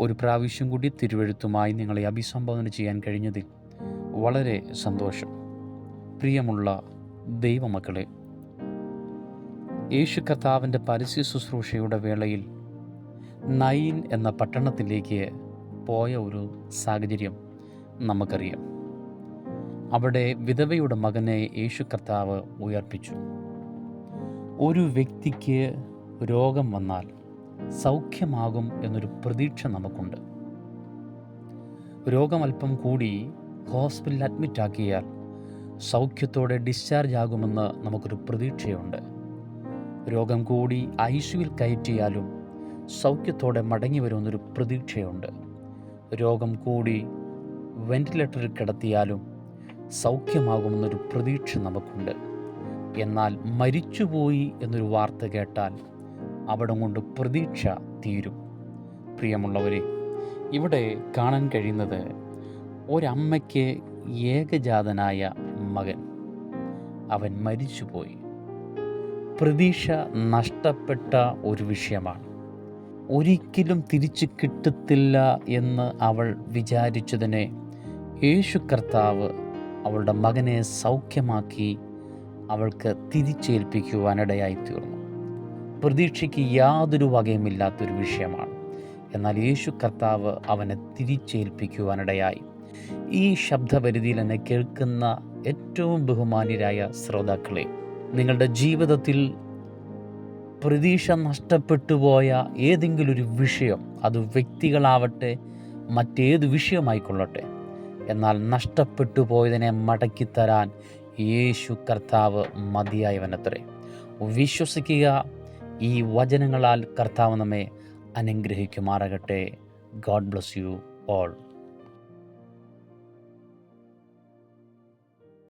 ഒരു പ്രാവശ്യം കൂടി തിരുവെഴുത്തുമായി നിങ്ങളെ അഭിസംബോധന ചെയ്യാൻ കഴിഞ്ഞതിൽ വളരെ സന്തോഷം. പ്രിയമുള്ള ദൈവമക്കളെ, യേശു കർത്താവിൻ്റെ പരസ്യ ശുശ്രൂഷയുടെ വേളയിൽ നയിൻ എന്ന പട്ടണത്തിലേക്ക് പോയ ഒരു സാഹചര്യം നമുക്കറിയാം. അവിടെ വിധവയുടെ മകനെ യേശു കർത്താവ് ഉയർപ്പിച്ചു. ഒരു വ്യക്തിക്ക് രോഗം വന്നാൽ സൗഖ്യമാകും എന്നൊരു പ്രതീക്ഷ നമുക്കുണ്ട്. രോഗം അല്പം കൂടി ഹോസ്പിറ്റലിൽ അഡ്മിറ്റാക്കിയാൽ സൗഖ്യത്തോടെ ഡിസ്ചാർജ് ആകുമെന്ന് നമുക്കൊരു പ്രതീക്ഷയുണ്ട്. രോഗം കൂടി ഐസിയുവിൽ കയറ്റിയാലും സൗഖ്യത്തോടെ മടങ്ങി വരുമെന്നൊരു പ്രതീക്ഷയുണ്ട്. രോഗം കൂടി വെന്റിലേറ്ററിൽ കിടത്തിയാലും സൗഖ്യമാകുമെന്നൊരു പ്രതീക്ഷ നമുക്കുണ്ട്. എന്നാൽ മരിച്ചുപോയി എന്നൊരു വാർത്ത കേട്ടാൽ അവിടം കൊണ്ട് പ്രതീക്ഷ തീരും. പ്രിയമുള്ളവരെ, ഇവിടെ കാണാൻ കഴിയുന്നത് ഒരമ്മയ്ക്ക് ഏകജാതനായ മകൻ, അവൻ മരിച്ചുപോയി. പ്രതീക്ഷ നഷ്ടപ്പെട്ട ഒരു വിഷയമാണ്. ഒരിക്കലും തിരിച്ചു കിട്ടത്തില്ല എന്ന് അവൾ വിചാരിച്ചതിനെ യേശു കർത്താവ് അവളുടെ മകനെ സൗഖ്യമാക്കി അവൾക്ക് തിരിച്ചേൽപ്പിക്കുവാനിടയായി തീർന്നു. പ്രതീക്ഷയ്ക്ക് യാതൊരു വകയുമില്ലാത്തൊരു വിഷയമാണ്. എന്നാൽ യേശു കർത്താവ് അവനെ തിരിച്ചേൽപ്പിക്കുവാനിടയായി. ഈ ശബ്ദപരിധിയിൽ എന്നെ കേൾക്കുന്ന ഏറ്റവും ബഹുമാന്യരായ ശ്രോതാക്കളെ, നിങ്ങളുടെ ജീവിതത്തിൽ പ്രതീക്ഷ നഷ്ടപ്പെട്ടു പോയ ഏതെങ്കിലും ഒരു വിഷയം, അത് വ്യക്തികളാവട്ടെ മറ്റേത് വിഷയമായിക്കൊള്ളട്ടെ, എന്നാൽ നഷ്ടപ്പെട്ടു പോയതിനെ മടക്കിത്തരാൻ യേശു കർത്താവ് മതിയായവനത്രേ. വിശ്വസിക്കുക. ഈ വചനങ്ങളാൽ കർത്താവ് നമ്മെ അനുഗ്രഹിക്കുമാറാകട്ടെ. God bless you all.